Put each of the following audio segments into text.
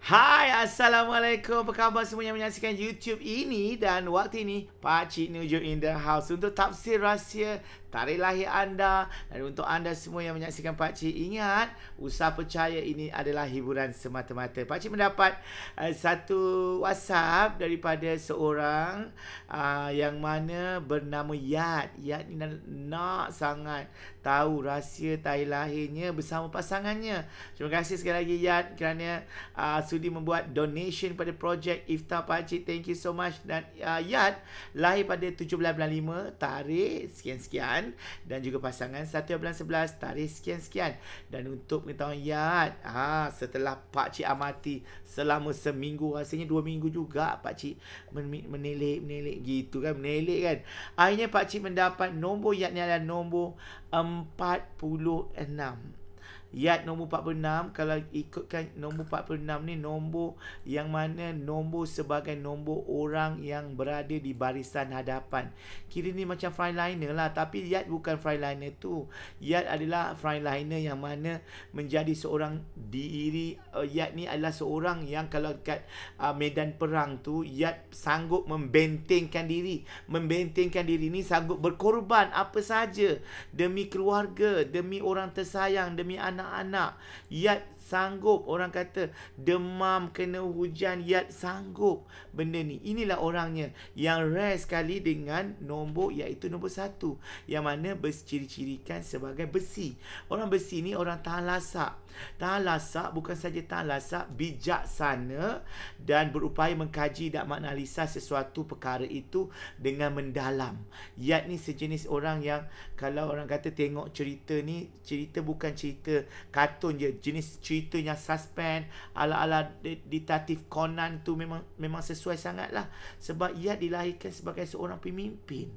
Hai, Assalamualaikum. Apa khabar semua yang menyaksikan YouTube ini? Dan waktu ini, Pak Cik Nujo in the house untuk tafsir rahsia tarikh lahir anda. Dan untuk anda semua yang menyaksikan Pak Cik, ingat, usah percaya ini adalah hiburan semata-mata. Pak Cik mendapat satu WhatsApp daripada seorang yang mana bernama Yat. Yat ni nak sangat tahu rahsia tarikh lahirnya bersama pasangannya. Terima kasih sekali lagi Yat kerana sudi membuat donation pada projek Iftar Pak Cik. Thank you so much. Dan Yat lahir pada 17/5 tarikh sekian-sekian, dan juga pasangan 1/11 tarikh sekian-sekian. Dan untuk pengetahuan Yat, setelah Pak Cik amati selama seminggu, rasanya 2 minggu juga Pak Cik menilik gitu kan, menilik kan. Akhirnya Pak Cik mendapat nombor Yat ni adalah nombor 46. Yat nombor 46. Kalau ikutkan nombor 46 ni, nombor yang mana nombor sebagai nombor orang yang berada di barisan hadapan. Kira ni macam frontliner lah, tapi Yat bukan frontliner tu. Yat adalah frontliner yang mana menjadi seorang diri. Yat ni adalah seorang yang kalau kat medan perang tu, Yat sanggup membentengkan diri. Membentengkan diri ni sanggup berkorban apa saja demi keluarga, demi orang tersayang, demi anak-anak. Yat sanggup, orang kata demam kena hujan, Yat sanggup benda ni. Inilah orangnya yang rare sekali dengan nombor, iaitu nombor 1, yang mana berciri-cirikan sebagai besi. Orang besi ni orang tahan lasak. Tahan lasak, bukan saja tahan lasak, bijaksana dan berupaya mengkaji dan menganalisa sesuatu perkara itu dengan mendalam. Yat ni sejenis orang yang kalau orang kata tengok cerita ni, cerita bukan cerita kartun je, jenis ceritanya suspense ala-ala detektif Conan tu memang sesuai sangatlah. Sebab Yat dilahirkan sebagai seorang pemimpin.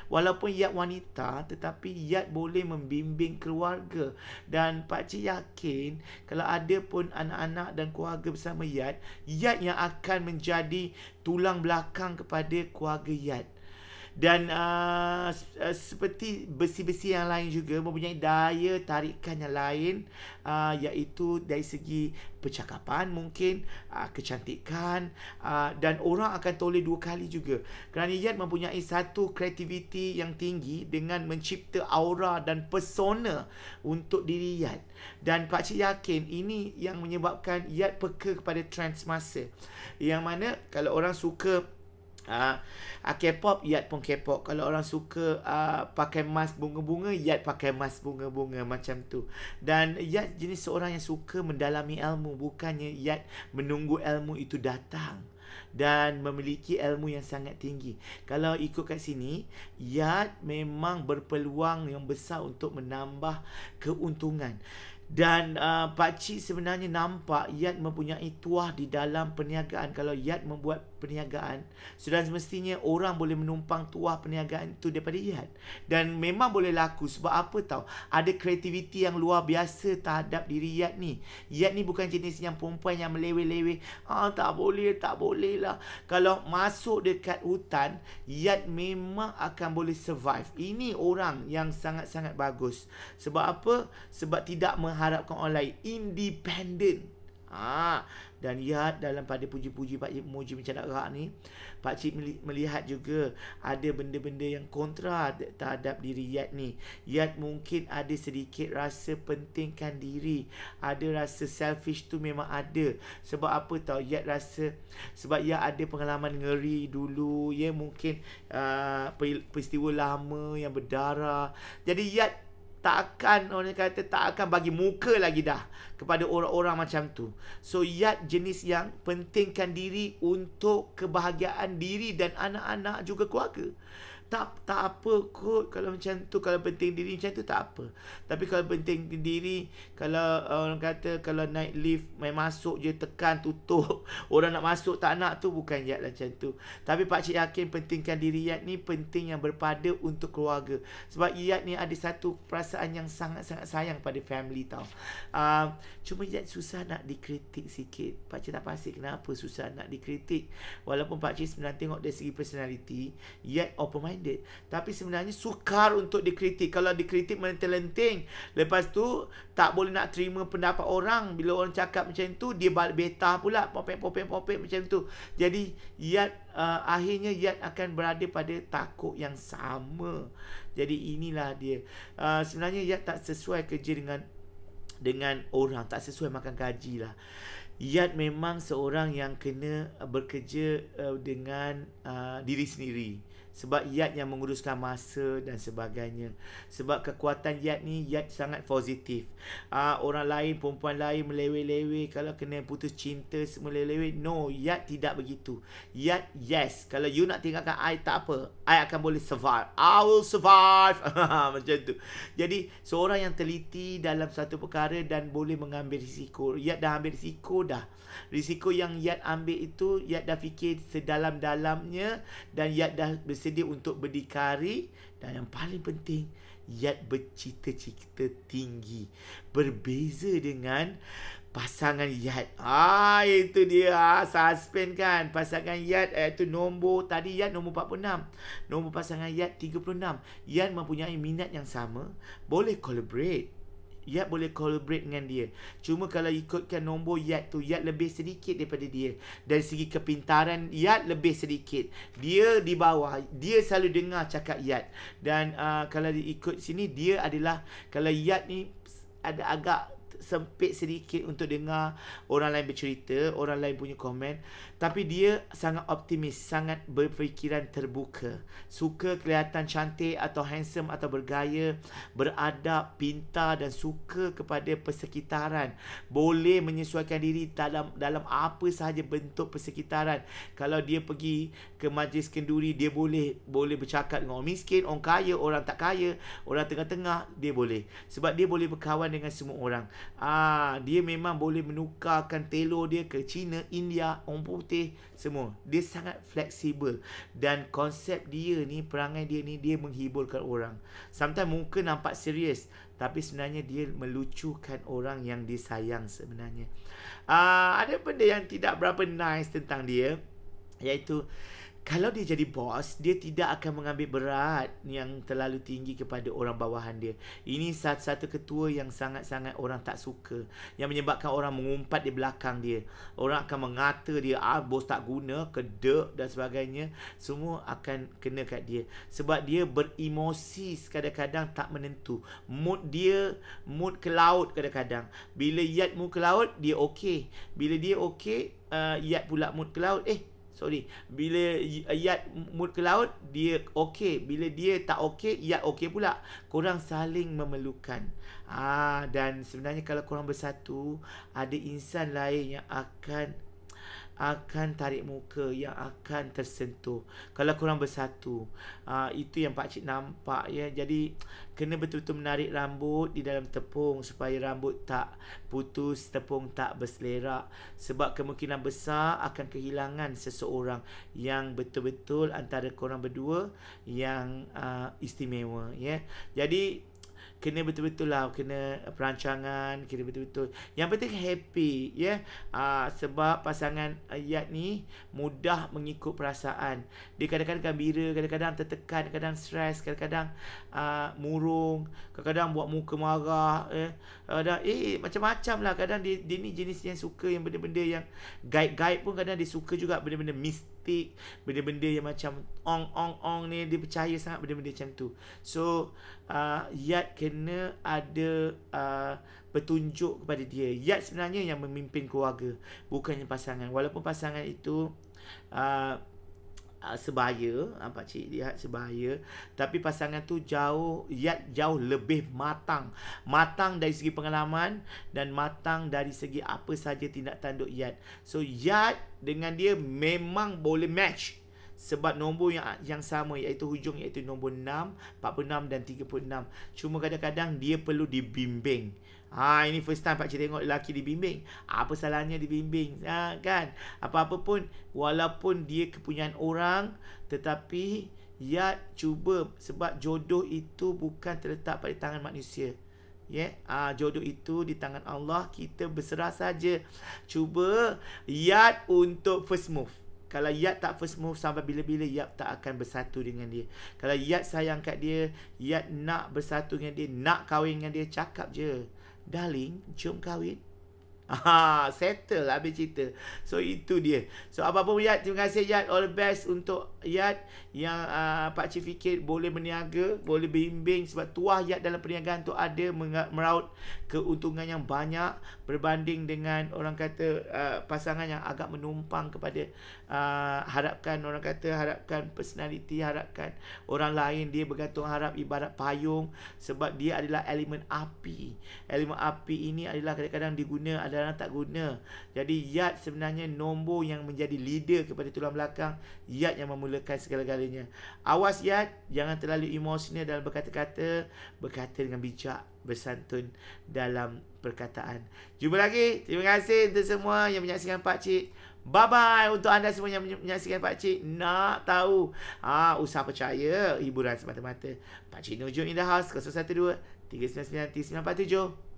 Walaupun Yat wanita, tetapi Yat boleh membimbing keluarga. Dan Pak Cik yakin kalau ada pun anak-anak dan keluarga bersama Yat, Yat yang akan menjadi tulang belakang kepada keluarga Yat. Dan seperti besi-besi yang lain juga mempunyai daya tarikan yang lain, iaitu dari segi percakapan mungkin, kecantikan, dan orang akan toleh 2 kali juga. Kerana Yat mempunyai satu kreativiti yang tinggi dengan mencipta aura dan persona untuk diri Yat. Dan Pak Cik yakin ini yang menyebabkan Yat peka kepada trend semasa. Yang mana kalau orang suka K-pop, Yat pun K-pop. Kalau orang suka pakai mask bunga-bunga, Yat pakai mask bunga-bunga, macam tu. Dan Yat jenis seorang yang suka mendalami ilmu, bukannya Yat menunggu ilmu itu datang, dan memiliki ilmu yang sangat tinggi. Kalau ikut kat sini, Yat memang berpeluang yang besar untuk menambah keuntungan. Dan Pak Cik sebenarnya nampak Yat mempunyai tuah di dalam perniagaan. Kalau Yat membuat perniagaan, sudah semestinya orang boleh menumpang tuah perniagaan itu daripada Yat. Dan memang boleh laku. Sebab apa tahu? Ada kreativiti yang luar biasa terhadap diri Yat ni. Yat ni bukan jenis yang perempuan yang meleweh-leweh. Tak boleh lah. Kalau masuk dekat hutan, Yat memang akan boleh survive. Ini orang yang sangat-sangat bagus. Sebab apa? Sebab tidak mengharapkan orang lain, independent. Dan Yat dalam pada puji-puji Pak Cik memuji mencadak ni, Pak Cik melihat juga ada benda-benda yang kontra terhadap diri Yat ni. Yat mungkin ada sedikit rasa pentingkan diri, ada rasa selfish tu memang ada. Sebab apa tahu? Yat rasa sebab Yat ada pengalaman ngeri dulu, ya, mungkin peristiwa lama yang berdarah. Jadi Yat orang kata tak akan bagi muka lagi dah kepada orang-orang macam tu. So Yat jenis yang pentingkan diri untuk kebahagiaan diri dan anak-anak juga keluarga. Tak apa kot kalau macam tu. Kalau penting diri macam tu tak apa. Tapi kalau penting diri, kalau orang kata kalau naik lift main masuk je, tekan tutup, orang nak masuk tak nak, tu bukan Yat lah macam tu. Tapi Pak Cik yakin pentingkan diri Yat ni penting yang berpada untuk keluarga. Sebab Yat ni ada satu perasaan yang sangat-sangat sayang pada family tau. Cuma Yat susah nak dikritik sikit. Pak Cik tak pasti kenapa susah nak dikritik. Walaupun Pak Cik sebenarnya tengok dari segi personality, Yat open mind. minded, tapi sebenarnya sukar untuk dikritik. Kalau dikritik melenting-lenting, lepas tu tak boleh nak terima pendapat orang. Bila orang cakap macam tu, dia balik beta pula, popek macam tu. Jadi Yat akhirnya Yat akan berada pada takut yang sama. Jadi inilah dia. Sebenarnya Yat tak sesuai kerja dengan orang, tak sesuai makan gaji lah. Yat memang seorang yang kena bekerja dengan diri sendiri. Sebab Yat yang menguruskan masa dan sebagainya. Sebab kekuatan Yat ni, Yat sangat positif. Orang lain, perempuan lain meleweh-leweh, kalau kena putus cinta semua leweh-leweh. No, Yat tidak begitu. Yat, yes, kalau you nak tinggalkan I, tak apa, I akan boleh survive. I will survive. Macam tu. Jadi seorang yang teliti dalam satu perkara dan boleh mengambil risiko. Yat dah ambil risiko dah. Risiko yang Yat ambil itu, Yat dah fikir sedalam-dalamnya, dan Yat dah bersedia untuk berdikari. Dan yang paling penting, Yat bercita-cita tinggi. Berbeza dengan pasangan Yat. Itu dia. Suspend kan. Pasangan Yat iaitu nombor, tadi Yat nombor 46. Nombor pasangan Yat 36. Yat mempunyai minat yang sama. Boleh collaborate. Yat boleh collaborate dengan dia. Cuma kalau ikutkan nombor Yat tu, Yat lebih sedikit daripada dia. Dari segi kepintaran, Yat lebih sedikit. Dia di bawah. Dia selalu dengar cakap Yat. Dan kalau ikut sini, dia adalah, kalau Yat ni ada agak sempit sedikit untuk dengar orang lain bercerita, orang lain punya komen. Tapi dia sangat optimis, sangat berfikiran terbuka. Suka kelihatan cantik atau handsome atau bergaya, beradab, pintar dan suka kepada persekitaran. Boleh menyesuaikan diri dalam apa sahaja bentuk persekitaran. Kalau dia pergi ke majlis kenduri, dia boleh bercakap dengan orang miskin, orang kaya, orang tak kaya, orang tengah-tengah, dia boleh. Sebab dia boleh berkawan dengan semua orang. Dia memang boleh menukarkan telur dia ke China, India, orang putih, semua. Dia sangat fleksibel. Dan konsep dia ni, perangai dia ni, dia menghiburkan orang. Sometimes muka nampak serius, tapi sebenarnya dia melucukan orang yang dia sayang sebenarnya. Ada benda yang tidak berapa nice tentang dia, iaitu kalau dia jadi bos, dia tidak akan mengambil berat yang terlalu tinggi kepada orang bawahan dia. Ini satu ketua yang sangat-sangat orang tak suka, yang menyebabkan orang mengumpat di belakang dia. Orang akan mengata dia, bos tak guna, kedek dan sebagainya. Semua akan kena kat dia. Sebab dia beremosi kadang-kadang tak menentu. Mood dia, mood ke laut kadang-kadang. Bila Yat mood ke laut, dia okey. Bila dia okey, Yat pula mood ke laut. Bila Yat mood ke laut, dia okey. Bila dia tak okey, Yat okey pula. Korang saling memerlukan. Dan sebenarnya kalau korang bersatu, ada insan lain yang akan tarik muka, yang akan tersentuh kalau korang bersatu. Itu yang pakcik nampak ya. Jadi kena betul-betul menarik rambut di dalam tepung supaya rambut tak putus, tepung tak berselerak. Sebab kemungkinan besar akan kehilangan seseorang yang betul-betul antara korang berdua yang istimewa ya. Jadi kena betul-betul lah, kena perancangan, kena betul-betul. Yang penting happy ya. Sebab pasangan Yat ni mudah mengikut perasaan. Dia kadang-kadang gembira, kadang-kadang tertekan, kadang-kadang stres, kadang-kadang murung, kadang-kadang buat muka marah kadang macam-macam lah. Kadang dia ni jenis yang suka yang benda-benda yang gaib-gaib pun kadang dia suka juga, benda-benda mistik, benda-benda yang macam ong ni, dia percaya sangat benda-benda macam tu. So Yat kena ada petunjuk kepada dia. Yat sebenarnya yang memimpin keluarga, bukannya pasangan. Walaupun pasangan itu sebaya, pakcik lihat sebaya, tapi pasangan tu Yat jauh lebih matang dari segi pengalaman dan matang dari segi apa saja tindak tanduk Yat. So Yat dengan dia memang boleh match. Sebab nombor yang sama, iaitu hujung, iaitu nombor 6, 46 dan 36. Cuma kadang-kadang dia perlu dibimbing. Ini first time pakcik tengok lelaki dibimbing. Apa salahnya dibimbing? Kan? Apa-apa pun, walaupun dia kepunyaan orang, tetapi Yat cuba. Sebab jodoh itu bukan terletak pada tangan manusia. Jodoh itu di tangan Allah. Kita berserah saja. Cuba Yat untuk first move. Kalau Yat tak first move sampai bila-bila, Yat tak akan bersatu dengan dia. Kalau Yat sayang kat dia, Yat nak bersatu dengan dia, nak kahwin dengan dia, cakap je, darling, jom kahwin. Settle habis cerita. So itu dia. So apa-apa Yat, terima kasih Yat. All the best untuk Yat yang Pakcik fikir boleh berniaga, boleh bimbing, sebab tuah Yat dalam perniagaan tu ada meraut keuntungan yang banyak berbanding dengan orang kata pasangan yang agak menumpang kepada harapkan personality, harapkan orang lain. Dia bergantung harap ibarat payung, sebab dia adalah elemen api. Elemen api ini adalah kadang-kadang diguna, ada orang tak guna. Jadi Yat sebenarnya nombor yang menjadi leader kepada tulang belakang. Yat yang memulakan segala-galanya. Awas Yat, jangan terlalu emosional dalam berkata-kata. Berkata dengan bijak, bersantun dalam perkataan. Jumpa lagi. Terima kasih untuk semua yang menyaksikan Pakcik. Bye-bye untuk anda semua yang menyaksikan Pakcik. Nak tahu usaha percaya, hiburan semata-mata. Pakcik Nujum in the house. 012 399 3947.